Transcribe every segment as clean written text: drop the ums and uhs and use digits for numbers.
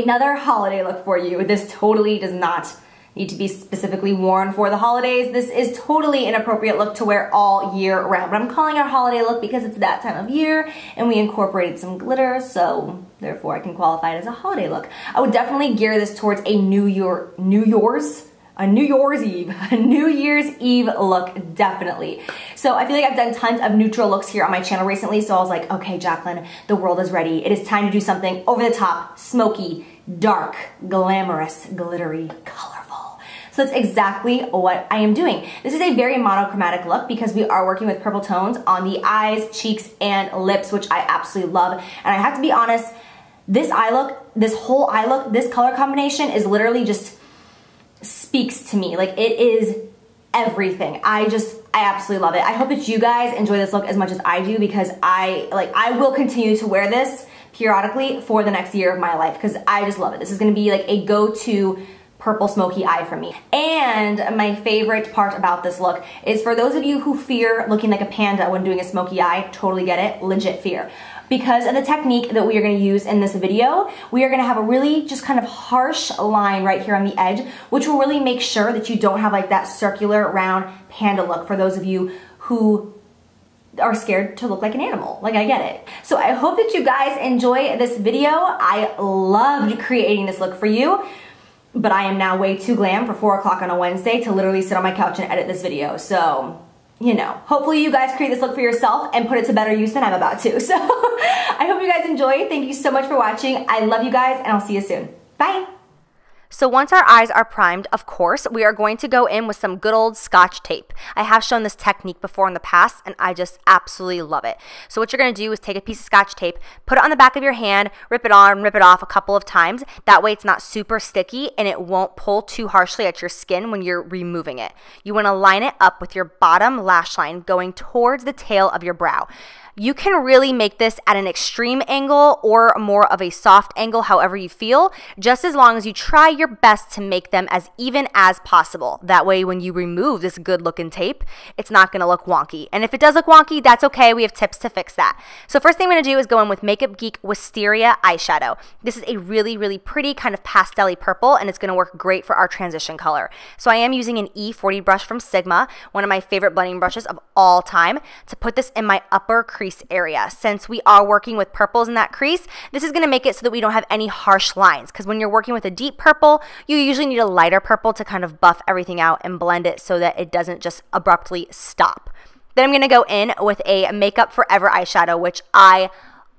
another holiday look for you. This totally does not need to be specifically worn for the holidays. This is totally an appropriate look to wear all year round, but I'm calling it a holiday look because it's that time of year and we incorporated some glitter, so therefore I can qualify it as a holiday look. I would definitely gear this towards a New Year's Eve look, definitely. So I feel like I've done tons of neutral looks here on my channel recently, so I was like, okay, Jacqueline, the world is ready. It is time to do something over the top, smoky, dark, glamorous, glittery, colorful. So that's exactly what I am doing. This is a very monochromatic look because we are working with purple tones on the eyes, cheeks, and lips, which I absolutely love. And I have to be honest, this eye look, this whole eye look, this color combination is literally just speaks to me. Like, it is everything. I absolutely love it. I hope that you guys enjoy this look as much as I do, because I will continue to wear this periodically for the next year of my life because I just love it. This is gonna be like a go-to purple smoky eye for me. And my favorite part about this look is for those of you who fear looking like a panda when doing a smoky eye, totally get it, legit fear. Because of the technique that we are gonna use in this video, we are gonna have a really just kind of harsh line right here on the edge, which will really make sure that you don't have like that circular round panda look for those of you who are scared to look like an animal. Like, I get it. So I hope that you guys enjoy this video. I loved creating this look for you, but I am now way too glam for 4 o'clock on a Wednesday to literally sit on my couch and edit this video. So, you know, hopefully you guys create this look for yourself and put it to better use than I'm about to. So I hope you guys enjoy. Thank you so much for watching. I love you guys, and I'll see you soon. Bye. So once our eyes are primed, of course, we are going to go in with some good old Scotch tape. I have shown this technique before in the past, and I just absolutely love it. So what you're going to do is take a piece of Scotch tape, put it on the back of your hand, rip it on, rip it off a couple of times. That way it's not super sticky and it won't pull too harshly at your skin when you're removing it. You want to line it up with your bottom lash line going towards the tail of your brow. You can really make this at an extreme angle or more of a soft angle, however you feel, just as long as you try your best to make them as even as possible. That way when you remove this good looking tape, it's not gonna look wonky. And if it does look wonky, that's okay. We have tips to fix that. So first thing I'm gonna do is go in with Makeup Geek Wisteria eyeshadow. This is a really, really pretty kind of pastel-y purple, and it's gonna work great for our transition color. So I am using an E40 brush from Sigma, one of my favorite blending brushes of all time, to put this in my upper crease area. Since we are working with purples in that crease, this is going to make it so that we don't have any harsh lines, because when you're working with a deep purple, you usually need a lighter purple to kind of buff everything out and blend it so that it doesn't just abruptly stop. Then I'm going to go in with a Makeup Forever eyeshadow, which I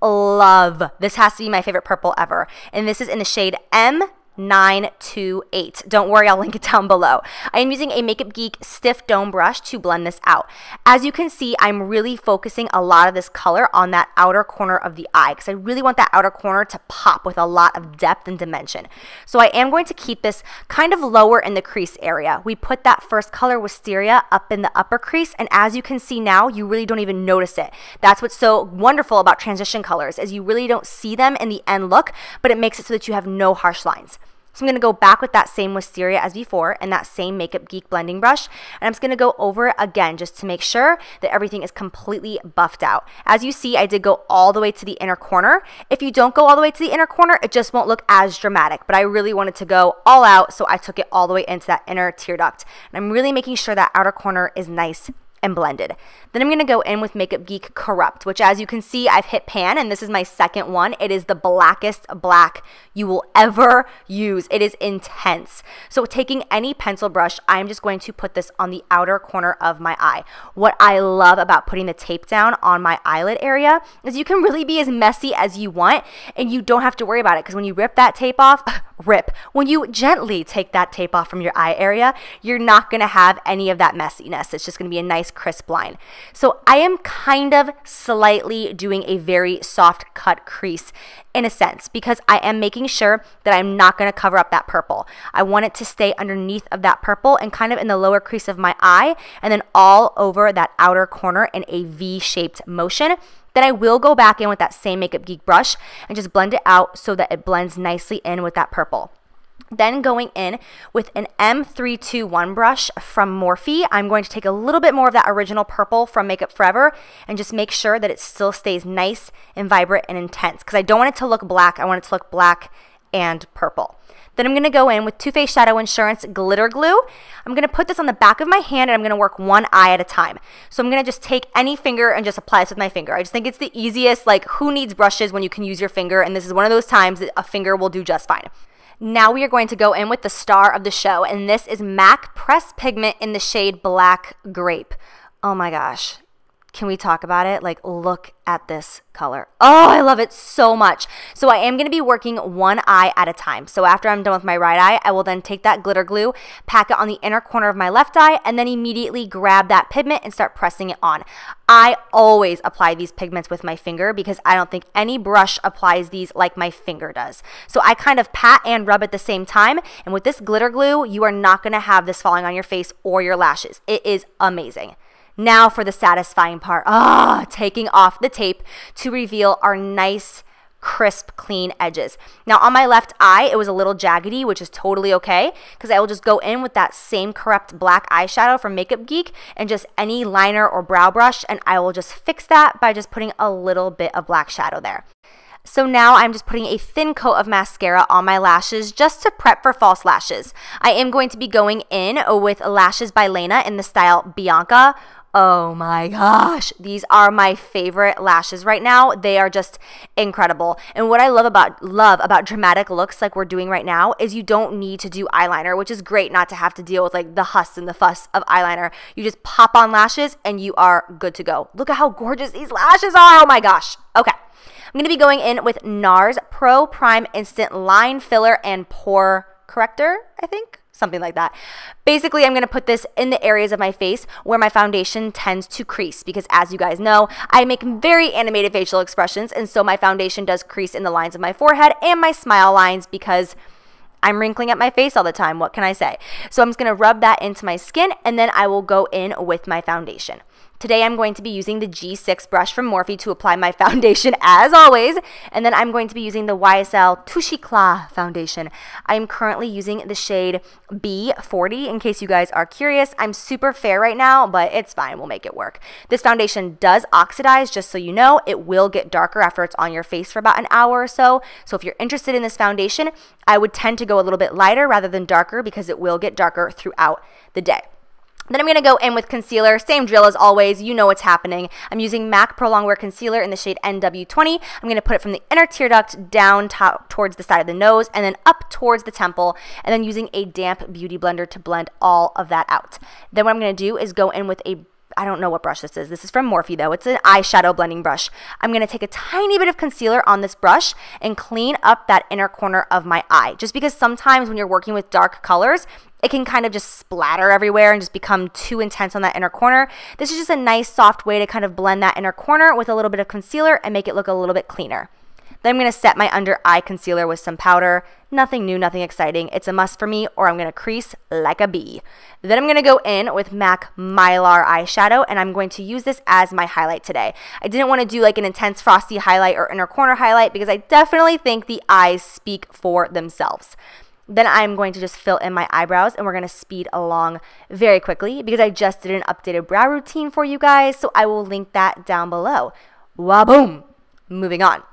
love. This has to be my favorite purple ever, and this is in the shade M928. Don't worry, I'll link it down below. I am using a Makeup Geek Stiff Dome brush to blend this out. As you can see, I'm really focusing a lot of this color on that outer corner of the eye because I really want that outer corner to pop with a lot of depth and dimension. So I am going to keep this kind of lower in the crease area. We put that first color, Wisteria, up in the upper crease, and as you can see now, you really don't even notice it. That's what's so wonderful about transition colors, is you really don't see them in the end look, but it makes it so that you have no harsh lines. So I'm going to go back with that same Wisteria as before and that same Makeup Geek blending brush, and I'm just going to go over it again just to make sure that everything is completely buffed out. As you see, I did go all the way to the inner corner. If you don't go all the way to the inner corner, it just won't look as dramatic, but I really wanted to go all out, so I took it all the way into that inner tear duct. And I'm really making sure that outer corner is nice and blended. Then I'm going to go in with Makeup Geek Corrupt, which as you can see, I've hit pan, and this is my second one. It is the blackest black you will ever use. It is intense. So taking any pencil brush, I'm just going to put this on the outer corner of my eye. What I love about putting the tape down on my eyelid area is you can really be as messy as you want, and you don't have to worry about it, because when you rip that tape off, when you gently take that tape off from your eye area, you're not going to have any of that messiness. It's just going to be a nice crisp line. So I am kind of slightly doing a very soft cut crease in a sense, because I am making sure that I'm not going to cover up that purple. I want it to stay underneath of that purple and kind of in the lower crease of my eye, and then all over that outer corner in a V-shaped motion. Then I will go back in with that same Makeup Geek brush and just blend it out so that it blends nicely in with that purple. Then going in with an M321 brush from Morphe, I'm going to take a little bit more of that original purple from Makeup Forever and just make sure that it still stays nice and vibrant and intense, because I don't want it to look black. I want it to look black and purple. Then I'm going to go in with Too Faced Shadow Insurance Glitter Glue. I'm going to put this on the back of my hand and I'm going to work one eye at a time. So I'm going to just take any finger and just apply this with my finger. I just think it's the easiest. Like, who needs brushes when you can use your finger? And this is one of those times that a finger will do just fine. Now we are going to go in with the star of the show, and this is MAC Pressed Pigment in the shade Black Grape. Oh my gosh. Can we talk about it? Like, look at this color. Oh, I love it so much. So I am going to be working one eye at a time. So after I'm done with my right eye, I will then take that glitter glue, pack it on the inner corner of my left eye, and then immediately grab that pigment and start pressing it on. I always apply these pigments with my finger because I don't think any brush applies these like my finger does. So I kind of pat and rub at the same time. And with this glitter glue, you are not going to have this falling on your face or your lashes. It is amazing. Now for the satisfying part, taking off the tape to reveal our nice, crisp, clean edges. Now on my left eye, it was a little jaggedy, which is totally okay, because I will just go in with that same correct black eyeshadow from Makeup Geek and just any liner or brow brush, and I will just fix that by just putting a little bit of black shadow there. So now I'm just putting a thin coat of mascara on my lashes just to prep for false lashes. I am going to be going in with Lashes by Lena in the style Bianca. Oh my gosh, these are my favorite lashes right now. They are just incredible. And what I love about dramatic looks like we're doing right now is you don't need to do eyeliner, which is great not to have to deal with like the huss and the fuss of eyeliner. You just pop on lashes and you are good to go. Look at how gorgeous these lashes are. Oh my gosh. Okay. I'm going to be going in with NARS Pro Prime Instant Line Filler and Pore Corrector, I think. Something like that. Basically, I'm going to put this in the areas of my face where my foundation tends to crease because, as you guys know, I make very animated facial expressions, and so my foundation does crease in the lines of my forehead and my smile lines because I'm wrinkling at my face all the time. What can I say? So I'm just going to rub that into my skin, and then I will go in with my foundation. Today I'm going to be using the G6 brush from Morphe to apply my foundation as always, and then I'm going to be using the YSL Touche Éclat foundation. I am currently using the shade B40 in case you guys are curious. I'm super fair right now, but it's fine. We'll make it work. This foundation does oxidize, just so you know. It will get darker after it's on your face for about an hour or so. So if you're interested in this foundation, I would tend to go a little bit lighter rather than darker because it will get darker throughout the day. Then I'm going to go in with concealer. Same drill as always. You know what's happening. I'm using MAC Pro Longwear Concealer in the shade NW20. I'm going to put it from the inner tear duct down towards the side of the nose and then up towards the temple, and then using a damp beauty blender to blend all of that out. Then what I'm going to do is go in with I don't know what brush this is. This is from Morphe though. It's an eyeshadow blending brush. I'm going to take a tiny bit of concealer on this brush and clean up that inner corner of my eye. Just because sometimes when you're working with dark colors, it can kind of just splatter everywhere and just become too intense on that inner corner. This is just a nice soft way to kind of blend that inner corner with a little bit of concealer and make it look a little bit cleaner. Then I'm going to set my under eye concealer with some powder. Nothing new, nothing exciting. It's a must for me, or I'm going to crease like a bee. Then I'm going to go in with MAC Mylar eyeshadow, and I'm going to use this as my highlight today. I didn't want to do like an intense frosty highlight or inner corner highlight because I definitely think the eyes speak for themselves. Then I'm going to just fill in my eyebrows, and we're going to speed along very quickly because I just did an updated brow routine for you guys, so I will link that down below. Waboom! Moving on.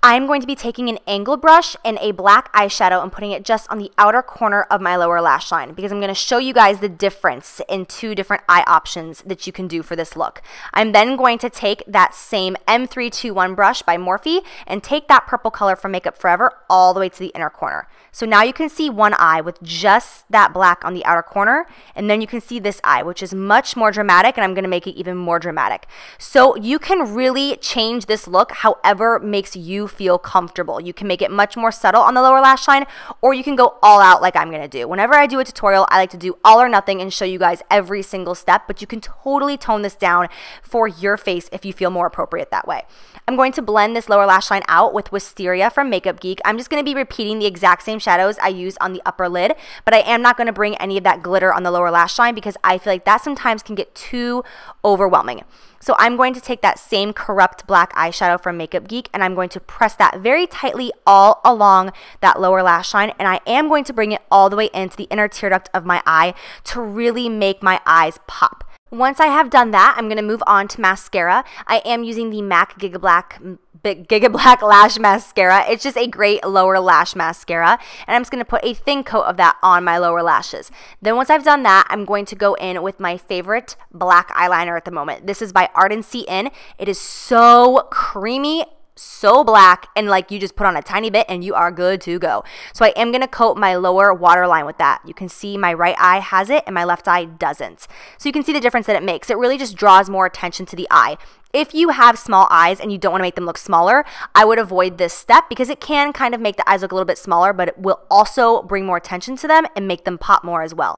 I'm going to be taking an angled brush and a black eyeshadow and putting it just on the outer corner of my lower lash line because I'm going to show you guys the difference in two different eye options that you can do for this look. I'm then going to take that same M321 brush by Morphe and take that purple color from Makeup Forever all the way to the inner corner. So now you can see one eye with just that black on the outer corner, and then you can see this eye, which is much more dramatic, and I'm going to make it even more dramatic. So you can really change this look however makes you feel comfortable. You can make it much more subtle on the lower lash line, or you can go all out like I'm going to do. Whenever I do a tutorial, I like to do all or nothing and show you guys every single step, but you can totally tone this down for your face if you feel more appropriate that way. I'm going to blend this lower lash line out with Wisteria from Makeup Geek. I'm just going to be repeating the exact same shadows I use on the upper lid, but I am not going to bring any of that glitter on the lower lash line because I feel like that sometimes can get too overwhelming. So I'm going to take that same Corrupt black eyeshadow from Makeup Geek, and I'm going to press that very tightly all along that lower lash line, and I am going to bring it all the way into the inner tear duct of my eye to really make my eyes pop. Once I have done that, I'm going to move on to mascara. I am using the MAC Giga Black Giga Black Lash Mascara. It's just a great lower lash mascara. And I'm just going to put a thin coat of that on my lower lashes. Then once I've done that, I'm going to go in with my favorite black eyeliner at the moment. This is by Ardency In. It is so creamy, so black, and like you just put on a tiny bit and you are good to go. So I am going to coat my lower waterline with that. You can see my right eye has it and my left eye doesn't. So you can see the difference that it makes. It really just draws more attention to the eye. If you have small eyes and you don't want to make them look smaller, I would avoid this step because it can kind of make the eyes look a little bit smaller, but it will also bring more attention to them and make them pop more as well.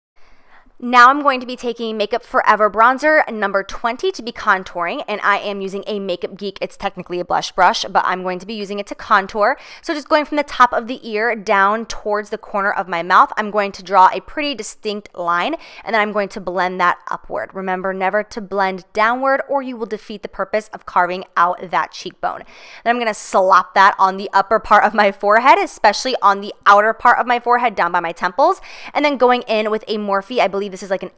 Now I'm going to be taking Makeup Forever bronzer number 20 to be contouring, and I am using a Makeup Geek. It's technically a blush brush, but I'm going to be using it to contour. So just going from the top of the ear down towards the corner of my mouth, I'm going to draw a pretty distinct line, and then I'm going to blend that upward. Remember never to blend downward or you will defeat the purpose of carving out that cheekbone. Then I'm going to slap that on the upper part of my forehead, especially on the outer part of my forehead down by my temples, and then going in with a Morphe, I believe this is like an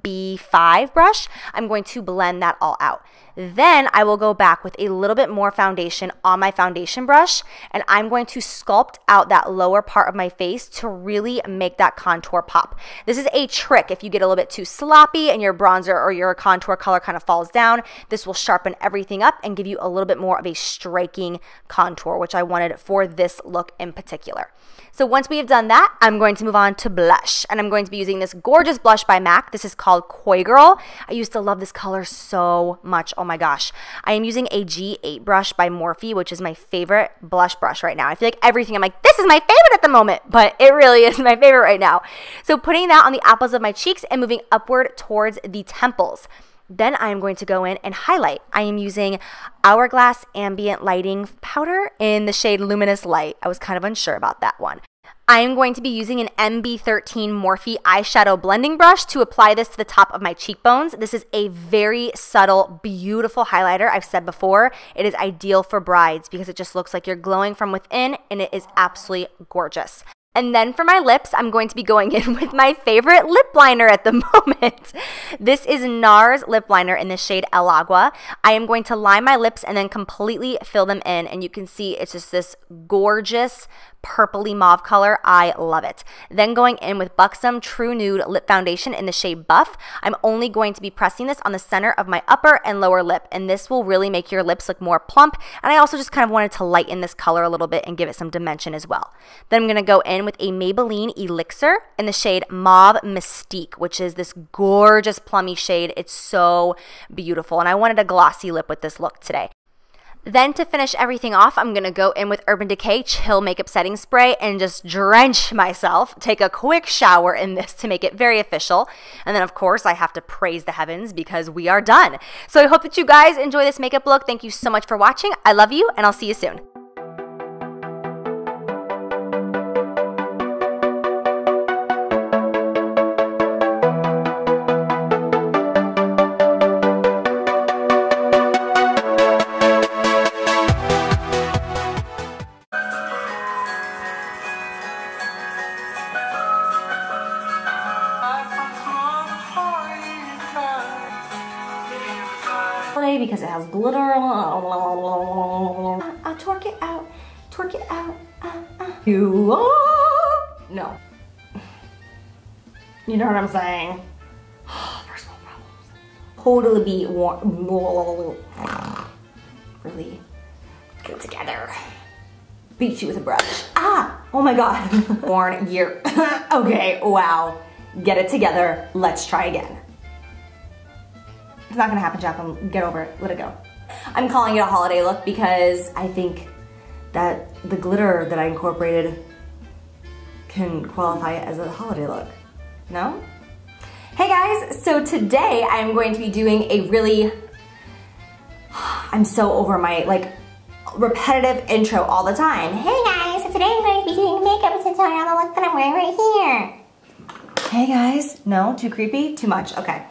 MB5 brush. I'm going to blend that all out. Then I will go back with a little bit more foundation on my foundation brush, and I'm going to sculpt out that lower part of my face to really make that contour pop. This is a trick. If you get a little bit too sloppy and your bronzer or your contour color kind of falls down, this will sharpen everything up and give you a little bit more of a striking contour, which I wanted for this look in particular. So once we have done that, I'm going to move on to blush, and I'm going to be using this gorgeous blush by MAC. This is called Koi Girl. I used to love this color so much. Oh my gosh. I am using a G8 brush by Morphe, which is my favorite blush brush right now. I feel like everything, I'm like, this is my favorite at the moment, but it really is my favorite right now. So putting that on the apples of my cheeks and moving upward towards the temples. Then I am going to go in and highlight. I am using Hourglass Ambient Lighting Powder in the shade Luminous Light. I was kind of unsure about that one. I am going to be using an MB13 Morphe eyeshadow blending brush to apply this to the top of my cheekbones. This is a very subtle, beautiful highlighter. I've said before, it is ideal for brides because it just looks like you're glowing from within, and it is absolutely gorgeous. And then for my lips, I'm going to be going in with my favorite lip liner at the moment. This is NARS lip liner in the shade El Agua. I am going to line my lips and then completely fill them in, and you can see it's just this gorgeous purpley mauve color. I love it. Then going in with Buxom True Nude Lip Foundation in the shade Buff. I'm only going to be pressing this on the center of my upper and lower lip, and this will really make your lips look more plump. And I also just kind of wanted to lighten this color a little bit and give it some dimension as well. Then I'm going to go in with a Maybelline Elixir in the shade Mauve Mystique, which is this gorgeous plummy shade. It's so beautiful, and I wanted a glossy lip with this look today. Then to finish everything off, I'm going to go in with Urban Decay Chill Makeup Setting Spray and just drench myself, take a quick shower in this to make it very official. And then of course I have to praise the heavens because we are done. So I hope that you guys enjoy this makeup look. Thank you so much for watching. I love you, and I'll see you soon. Because it has glitter. I'll twerk it out. Twerk it out. You are. No. You know what I'm saying? First world problems. Totally be warm. Really get it together. Beat you with a brush. Ah! Oh my god. Born year. Okay, wow. Get it together. Let's try again. It's not gonna happen, Jacqueline. Get over it. Let it go. I'm calling it a holiday look because I think that the glitter that I incorporated can qualify it as a holiday look. No? Hey guys, so today I'm going to be doing a really, I'm so over my repetitive intro all the time. Hey guys, so today I'm going to be doing a makeup tutorial on the look that I'm wearing right here. Hey guys, no, too creepy? Too much, okay.